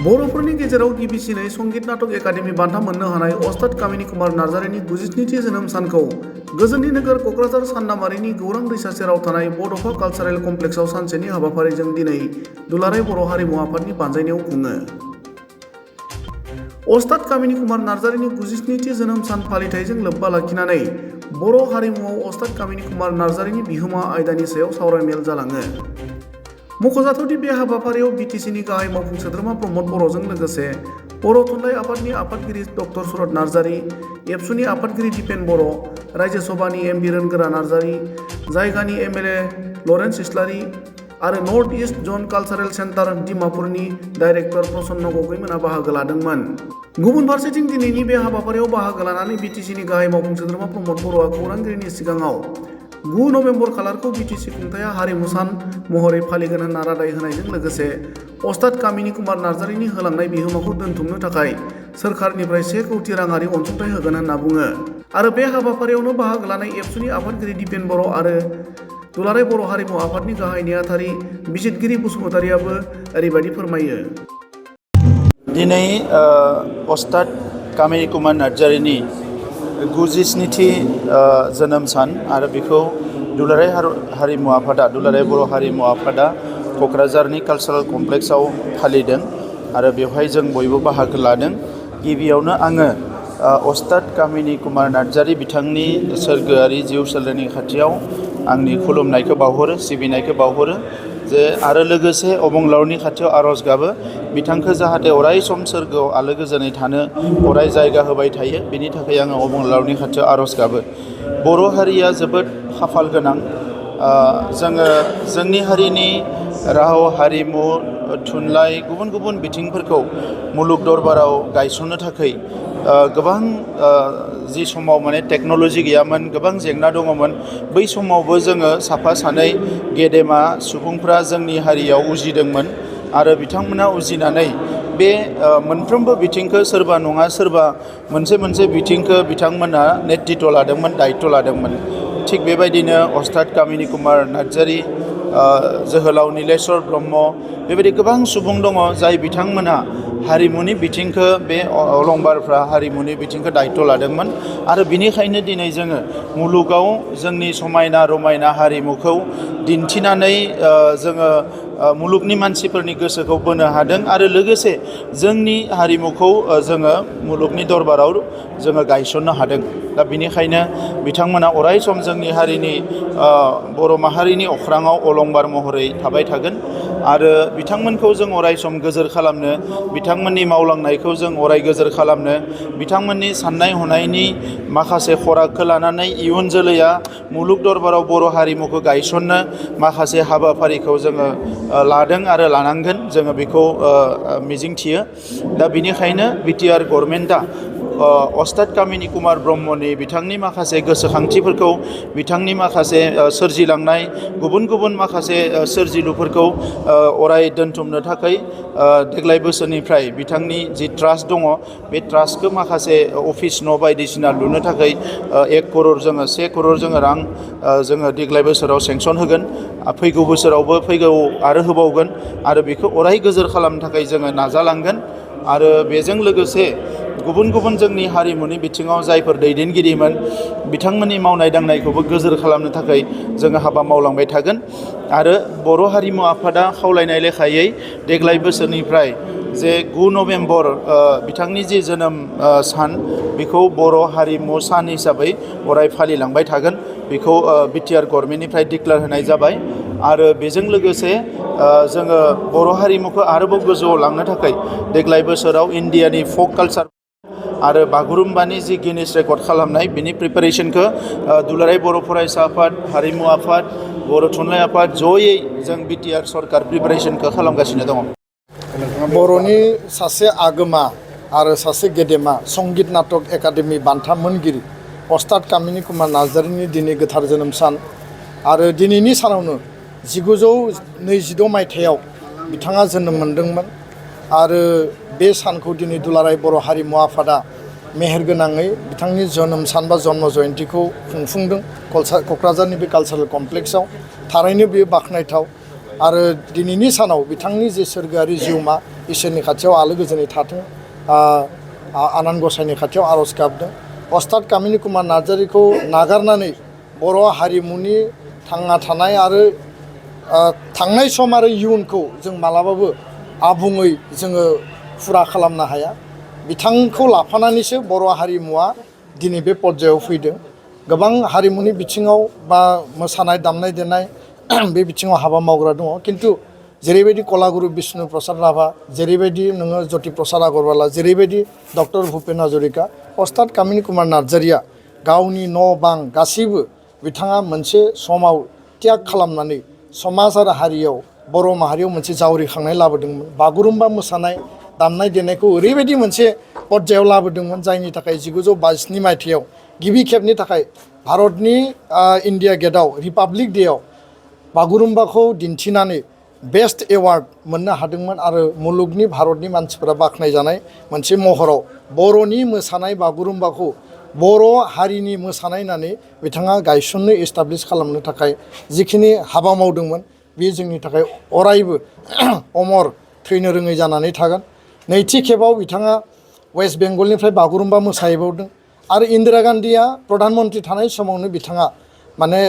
बर'फोरनि गेजेराव गिबिसिनै संगीत नाटक एकाडेमि बान्था मोननो हानाय अस्ताद कामिनी कुमार नार्जारिनि 92थि जोनोम सानखौ गोजोननि नोगोर क'क्राझार सान्नामारिनि गौरां दैसा सेराव थानाय बड'फा कालचारेल कमप्लेक्सआव सानसेनि हाबाफारिजों दिनै दुलाराय बर' हारिमु आफादनि बानजायनायाव खुङो। अस्ताद कामिनी कुमार नार्जारिनि 97थि जोनोम सान फालिथायजों लोब्बा लाखिनानै बर' हारिमुआव अस्ताद कामिनी कुमार नार्जारिनि बिहोमा आयदानि सायाव सावरायमेल जालाङो। मख'जाथावदि बे हाबाफारियाव बिटिसिनि गाहाय मावफुं सोद्रोमा प्रमद बर'जों लोगोसे बर' थुनलाइ आफादनि आफादगिरि डक्टर सुरत नार्जारि, एबसुनि आफादगिरि दिपेन बर', रायजो सभानि एम बिरेनगोरा नार्जारि, जायगानि एमएलए लरेन्स इस्लारि आरो नर्थ इस्ट जन कालचारेल सेन्टार डिमापुरनि डाइरेक्टर प्रसन्न गगैमोना बाहागो लादोंमोन। गुबुन फारसेथिं दिनैनि बे हाबाफारियाव बाहागो लानानै बिटिसिनि गाहाय मावफुं सोद्रोमा प्रमद बर'आ खौरांगिरिनि सिगाङाव 9 नभेम्बर खालारखौ बिटिसि खुंथाया हारिमु सान महरै फालिगोन होनना रादाय होनायजों लोगोसे अस्ताद कामिनी कुमार नार्जारिनि होलांनाय बिहोमाखौ दोनथुमनो थाखाय सोरखारनिफ्राय 1 कौटि राङारि अनसुंथाइ होगोन होनना बुङो। आरो बे हाबाफारियावनो बाहागो लानाय एबसुनि आफादगिरि दिपेन बर' आरो दुलाराय बर' हारिमु आफादनि गाहाय नेहाथारि बिजितगिरि बसुमतारियाबो ओरैबायदि फोरमायो। दिनै अस्ताद कामिनी कुमार नार्जारिनि 97थि जोनोम सान आरो बेखौ दुलाराय हारिमु आफादा दुलाराय बर' हारिमु आफादा क'क्राझारनि कालचारेल कमप्लेक्सआव फालिदों आरो बेवहाय जों बयबो बाहागो लादों। गिबियावनो आङो अस्ताद कामिनी कुमार नार्जारि बिथांनि सोरगोआरि जिउ सोलेरनि खाथियाव आंनि खुलुमनायखौ बावहरो, सिबिनायखौ बावहरो जे आरो लोगोसे अबंलावरनि खाथियाव आर'ज गाबो बिथांखौ जाहाथे अराय सम सोरगोआव आलो गोजोनै थानो अराय जायगा होबाय थायो, बेनि थाखाय आङो अबंलावरनि खाथियाव आर'ज गाबो। बर' हारिया जोबोद खाफाल गोनां। जोङो जोंनि हारिनि राव, हारिमु, थुनलाइ गुबुन गुबुन बिथिंफोरखौ मुलुग दरबाराव गायसननो थाखाय गोबां जि समाव माने टेक्न'लजि गैयामोन, गोबां जेंना दङमोन, बै समावबो जोङो साफा सानै गेदेमा सुबुंफ्रा जोंनि हारियाव उजिदोंमोन आरो बिथांमोना उजिनानै बे मोनफ्रोमबो बिथिंखौ सोरबा नङा सोरबा मोनसे बिथिंखौ बिथांमोना नेतृत्व लादोंमोन, दायित्व लादोंमोन। थिग बेबायदिनो अस्ताद कामिनी कुमार नार्जारि, जोहोलाव नीलेश्वर ब्रह्म बेबायदि गोबां सुबुं दङ जाय बिथांमोना हारिमुनि बिथिंखौ बे अलंबारफ्रा हारिमुनि बिथिंखौ दायित्व लादोंमोन आरो बिनिखायनो दिनै जोङो मुलुगाव जोंनि समायना रमायना हारिमुखौ दिन्थिनानै जोङो मुलुगनि मानसिफोरनि गोसोखौ बोनो हादों आरो लोगोसे जोंनि हारिमुखौ जोङो मुलुगनि दरबाराव जोङो गायसननो हादों। दा बिनिखायनो बिथांमोना अराय सम जोंनि हारिनि बर' माहारिनि अख्राङाव अलंबार महरै थाबाय थागोन आरो बिथांमोनखौ जों अराय सम गोजोर खालामनो, बिथांमोननि मावलांनायखौ जों अराय गोजोर खालामनो, बिथांमोननि साननाय हनायनि माखासे खरागखौ लानानै इयुन जोलैया मुलुग दरबाराव बर' हारिमुखौ गायसननो माखासे हाबाफारिखौ जोङो लादों आरो लानांगोन, जोङो बेखौ मिजिंथियो। दा बिनिखायनो बिटिआर गभर्नमेन्टआ अस्ताद कामिनी कुमार ब्रह्मनि बिथांनि माखासे गोसोखांथिफोरखौ, बिथांनि माखासे सोरजिलांनाय गुबुन गुबुन माखासे सोरजिलुफोरखौ अराय दोनथुमनो थाखाय देग्लाय बोसोरनिफ्राय बिथांनि जि ट्रास्ट दङ बे ट्रास्टखौ माखासे अफिस न' बायदिसिना लुनो थाखाय 1 करोड़ जोङो 1 करोड़ जोङो रां जोङो देग्लाय बोसोराव सेंसन होगोन। फैगौ बोसोरावबो फैगौ आरो होबावगोन आरो बेखौ अराय गोजोर खालामनो थाखाय जोङो नाजालांगोन आरो बेजों लोगोसे गुबुन गुबुन जोंनि हारिमुनि बिथिङाव जायफोर दैदेनगिरिमोन बिथांमोननि मावनाय दांनायखौबो गोजोर खालामनो थाखाय जोङो हाबा मावलांबाय थागोन आरो बर' हारिमु आफादा खावलायनाय लेखायै देग्लाय बोसोरनिफ्राय जे 9 नभेम्बर बिथांनि जि जोनोम सान बेखौ बर' हारिमु सान हिसाबै अराय फालिलांबाय थागोन, बेखौ बिटिआर गभर्नमेन्टनिफ्राय डिक्लेयार होनाय जाबाय आरो बेजों लोगोसे जोङो बर' हारिमुखौ आरोबाव गोजौआव लांनो थाखाय देग्लाय बोसोराव इण्डियानि फक कालचार आरो बागुरुम्बानि जि गिनिस रेकर्ड खालामनाय बिनि प्रिपारेसनखौ दुलाराय बर' फरायसा आफाद, हारिमु आफाद, बर' थुनलाइ आफाद जयै जों बिटिआर सरकार प्रिपारेसनखौ खालामगासिनो दङ। बर'नि सासे आगोमा आरो सासे गेदेमा संगीत नाटक एकाडेमि बान्था मोनगिरि अस्ताद कामिनी कुमार नार्जारिनि दिनै गोथार जोनोम सान आरो दिनैनि सानावनो 1922 मायथाइयाव बिथाङा जोनोम मोनदोंमोन आरो बे सानखौ दिनै दुलाराय बर' हारिमु आफादा मेहेरगोनाङै बिथांनि जोनोम सान बा जन्म जयन्तीखौ खुंफुंदों क'क्राझारनि बे कालचारेल कमप्लेक्सआव। थारैनो बेयो बाख्नायथाव आरो दिनैनि सानाव बिथांनि जे सोरगोआरि जिउमा इसोरनि खाथियाव आलो गोजोनै थाथों आनान गसाइनि खाथियाव आर'ज गाबदों। अस्ताद कामिनी कुमार नार्जारीखौ नागारनानै बर' हारिमुनि थांना थानाय आरो थांनाय सम आरो इयुनखौ जों मालाबाबो आबुङै जोङो फुरा खालामनो हाया। बिथांखौ लाफानानैसो बर' हारिमुवा दिनै बे पर्यायाव फैदों। गोबां हारिमुनि बिथिङाव बा मोसानाय दामनाय देनाय बे बिथिङाव हाबा मावग्रा दङ, खिन्थु जेरैबायदि कलागुरु बिष्णु प्रसाद राभा, जेरैबायदि नोङो ज्योति प्रसाद आगरवाला, जेरैबायदि डक्टर भुपेन हाजरिका, अस्ताद कामिनी कुमार नार्जारीया गावनि न' बां गासैबो बिथाङा मोनसे समाव त्याग खालामनानै समाज आरो हारियाव बर' माहारियाव मोनसे जावरिखांनाय लाबोदोंमोन। बागुरुम्बा मोसानाय दामनाय देनायखौ ओरैबायदि मोनसे पर्यायाव लाबोदोंमोन जायनि थाखाय 1922 मायथाइयाव गिबि खेबनि थाखाय भारतनि इन्डिया गेटआव रिपाब्लिक डेआव बागुरुम्बाखौ दिन्थिनानै बेस्ट एवार्ड मोननो हादोंमोन आरो मुलुगनि भारतनि मानसिफोरा बाख्नायजानाय मोनसे महराव बर'नि मोसानाय बागुरुम्बाखौ बर' हारिनि मोसानाय होननानै बिथाङा गायसननो एस्टाब्लिश खालामनो थाखाय जिखिनि हाबा मावदोंमोन बे जोंनि थाखाय अरायबो अमर थैनो रोङै जानानै थागोन। नैथि खेबाव बिथाङा वेस्ट बेंगलनिफ्राय बागुरुम्बा मोसाहैबावदों आरो इन्दिरा गान्धीया प्रधान मन्त्रि थानाय समावनो बिथाङा माने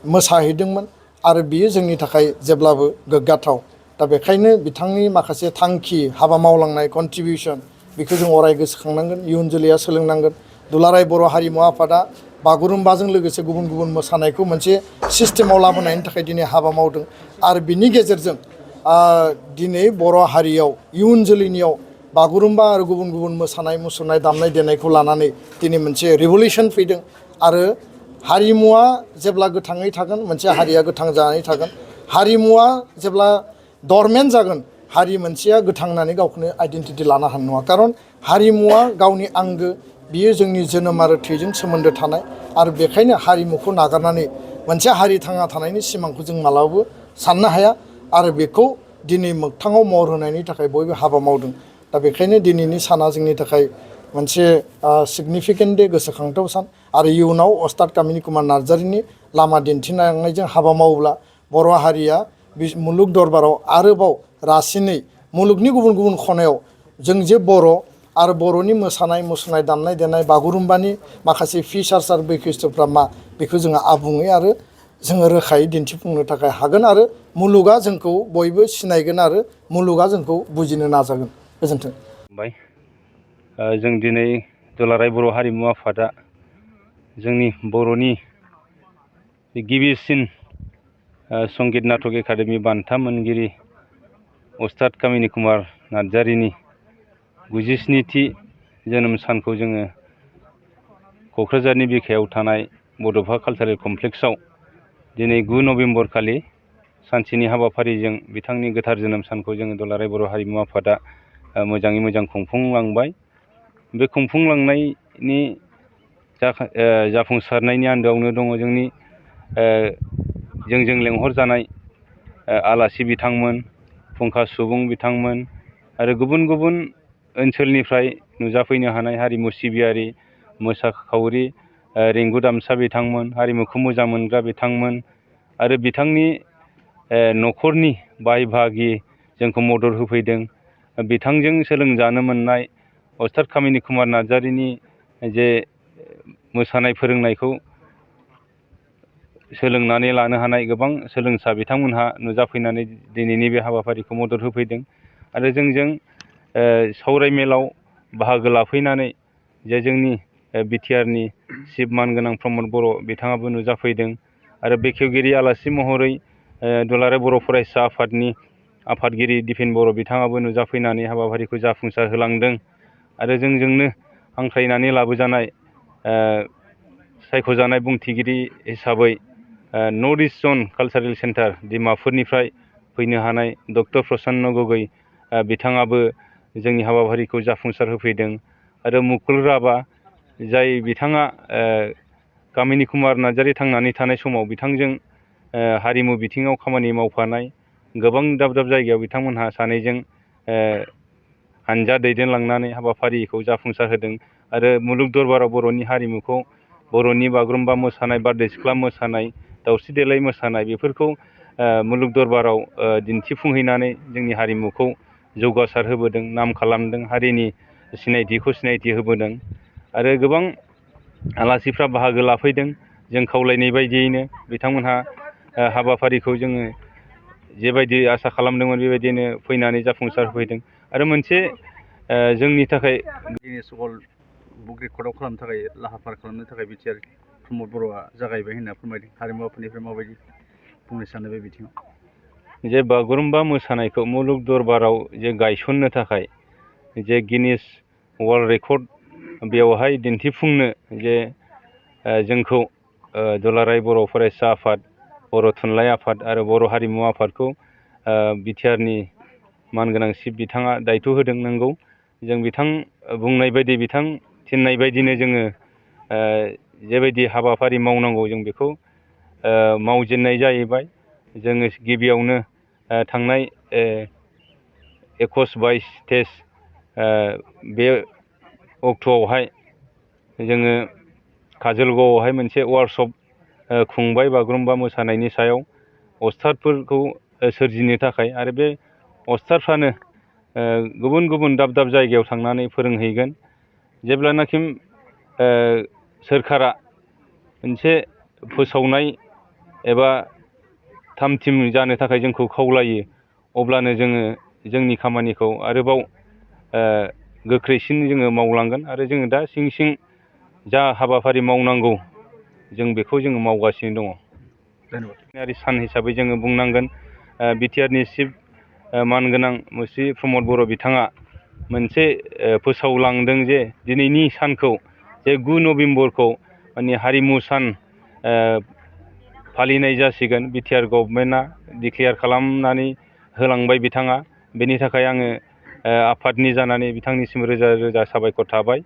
मोसाहैदोंमोन आरो बियो जोंनि थाखाय जेब्लाबो गोग्गाथाव। दा बेखायनो बिथांनि माखासे थांखि हाबा मावलांनाय कन्ट्रिबिउसन बेखौ जों अराय गोसोखांनांगोन, इयुन जोलैया सोलोंनांगोन। दुलाराय बर' हारिमु आफादा बागुरुम्बाजों लोगोसे गुबुन गुबुन मोसानायखौ मोनसे सिस्टेमाव लाबोनायनि थाखाय दिनै हाबा मावदों आरो बिनि गेजेरजों दिनै बर' हारियाव इयुन जोलैनियाव बागुरुम्बा आरो गुबुन गुबुन मोसानाय मुसुरनाय दामनाय देनायखौ लानानै दिनै मोनसे रिभलिउसन फैदों आरो हारिमुवा जेब्ला गोथाङै थागोन मोनसे हारिया गोथां जानानै थागोन। हारिमुवा जेब्ला डरमेन्ट जागोन हारि मोनसेया गोथां होननानै गावखौनो आइडेन्टिटि लानो हानाय नङा। खारन हारिमुवा गावनि आंगो, बियो जोंनि जोनोम आरो थैजों सोमोन्दो थानाय आरो बेखायनो हारिमुखौ नागारनानै मोनसे हारि थांना थानायनि सिमांखौ जों मालाबाबो साननो हाया आरो बेखौ दिनै मोगथाङाव महर होनायनि थाखाय बयबो हाबा मावदों। दा बेखायनो दिनैनि साना जोंनि थाखाय मोनसे सिगनिफिकेन्ट दे, गोसोखांथाव सान आरो इयुनाव अस्ताद कामिनी कुमार नार्जारीनि लामा दिन्थिलांनायजों हाबा मावोब्ला बर' हारिया मुलुग दरबाराव आरोबाव रासिनै मुलुगनि गुबुन गुबुन खनायाव जों जे बर' आरो बर'नि मोसानाय मुसुरनाय दामनाय देनाय बागुरुम्बानि माखासे फिचार्स आरो बैखिस्थ्यफ्रा मा बेखौ जोङो आबुङै आरो जोङो रोखायै दिन्थिफुंनो थाखाय हागोन आरो मुलुगा जोंखौ बयबो सिनायगोन आरो मुलुगा जोंखौ बुजिनो नाजागोन। गोजोन्थों। जों दिनै दुलाराय बर' हारिमु आफादा जोंनि बर'नि गिबिसिन संगित नाटक एकाडेमि बान्था मोनगिरि अस्ताद कामिनी कुमार नार्जारीनि 97थि जोनोम सानखौ जोङो क'क्राझारनि बिखायाव थानाय बड'फा कालचारेल कमप्लेक्सआव दिनै 9 नभेम्बर खालि सानसेनि हाबाफारिजों बिथांनि गोथार जोनोम सानखौ जोङो दुलाराय बर' हारिमु आफादा मोजाङै मोजां खुंफुंलांबाय। बे खुंफुंलांनायनि जाफुंसारनायनि आन्दोआवनो दङ जोंनि जोंजों लेंहरजानाय आलासि बिथांमोन, फुंखा सुबुं बिथांमोन आरो गुबुन गुबुन ओनसोलनिफ्राय नुजाफैनो हानाय हारिमु सिबियारि, मोसाखावरि, रिंगु दामसा बिथांमोन, हारिमुखौ मोजां मोनग्रा बिथांमोन आरो बिथांनि न'खरनि बाय बाहागि जोंखौ मदद होफैदों। बिथांजों सोलोंजानो मोननाय अस्ताद कामिनी कुमार नार्जारीनि जे मोसानाय फोरोंनायखौ सोलोंनानै लानो हानाय गोबां सोलोंसा बिथांमोनहा नुजाफैनानै दिनैनि बे हाबाफारिखौ मदद होफैदों आरो जोंजों सावरायमेलाव बाहागो लाफैनानै जे जोंनि बिटिआरनि चिफ मानगोनां प्रमद बर' बिथाङाबो नुजाफैदों आरो बेखेवगिरि आलासि महरै दुलाराय बर' फरायसा आफादनि आफादगिरि दिपेन बर' बिथाङाबो नुजाफैनानै हाबाफारिखौ जाफुंसार होलांदों आरो जोंजोंनो हांख्रायनानै लाबोजानाय सायख'जानाय बुंथिगिरि हिसाबै नर्थ इस्ट जन कालचारेल सेन्टार डिमापुरनिफ्राय फैनो हानाय डक्टर प्रसन्न गगৈ बिथाङाबो जोंनि हाबाफारिखौ जाफुंसार होफैदों आरो मुकुल राभा जाय बिथाङा कामिनी कुमार नार्जारी थांनानै थानाय समाव बिथांजों हारिमु बिथिङाव खामानि मावफानाय गोबां दाब दाब जायगायाव बिथांमोनहा सानैजों हानजा दैदेनलांनानै हाबाफारिखौ जाफुंसार होदों आरो मुलुग दरबाराव बर'नि हारिमुखौ, बर'नि बागुरुम्बा मोसानाय, बारदै सिख्ला मोसानाय, दावस्रि देलाय मोसानाय बेफोरखौ मुलुग दरबाराव दिन्थिफुंहैनानै जोंनि हारिमुखौ जौगासार होबोदों, नाम खालामदों, हारिनि सिनायथिखौ सिनायथि होबोदों आरो गोबां आलासिफ्रा बाहागो लाफैदों। जों खावलायनाय बायदियैनो बिथांमोनहा हाबाफारिखौ जोङो जेबायदि आसा खालामदोंमोन बेबायदिनो फैनानै जाफुंसार होफैदों। आरो मोनसे जोंनि थाखाय गिनेस वर्ल्ड बुक रेकर्डआव खालामनो थाखाय लाहार फाहार खालामनो थाखाय बिटिआर प्रमद बर'आ जागायबाय होनना फोरमायदों। हारिमु आफादनिफ्राय माबायदि बुंनो सानो बे बिथिङाव? जे बागुरुम्बा मोसानायखौ मुलुग दरबाराव जे गायसननो थाखाय जे गिनेस वर्ल्ड रेकर्ड बेवहाय दिन्थिफुंनो जे जोंखौ दुलाराय बर' फरायसा आफाद, बर' थुनलाइ आफाद आरो बर' हारिमु आफादखौ बिटिआरनि मानगोनां चिफ बिथाङा दायथ' होदों। नंगौ, जों बिथां बुंनाय बायदि, बिथां थिननाय बायदिनो जोङो जेबायदि हाबाफारि मावनांगौ जों बेखौ मावजेननाय जाहैबाय। जोङो गिबियावनो थांनाय 21-22 बे अक्ट'आवहाय जोङो काजलगावआवहाय मोनसे वार्कशप खुंबाय बागुरुम्बा मोसानायनि सायाव अस्तादफोरखौ सोरजिनो थाखाय। आरो बे अस्तादफ्रानो गुबुन गुबुन दाब दाब जायगायाव थांनानै फोरोंहैगोन। जेब्लानाखि सोरखारा मोनसे फोसावनाय एबा थामथिम जानो थाखाय जोंखौ खावलायो, अब्लानो जोङो जोंनि खामानिखौ आरोबाव गोख्रैसिन जोङो मावलांगोन। आरो जोङो दा सिं सिं जा हाबाफारि मावनांगौ जों बेखौ जोङो मावगासिनो दङ। धन्यबाद। सान हिसाबै जोङो बुंनांगोन बिटिआरनि चिफ मानगोनां मुस्रि प्रमद बर' बिथाङा मोनसे फोसावलांदों जे दिनैनि सानखौ जे 9 नभेम्बरखौ माने हारिमु सान फालिनाय जासिगोन। बिटिआर गभर्नमेन्टआ डिक्लेयार खालामनानै होलांबाय बिथाङा। बेनि थाखाय आङो आफादनि जानानै बिथांनिसिम रोजा रोजा साबायखर थाबाय।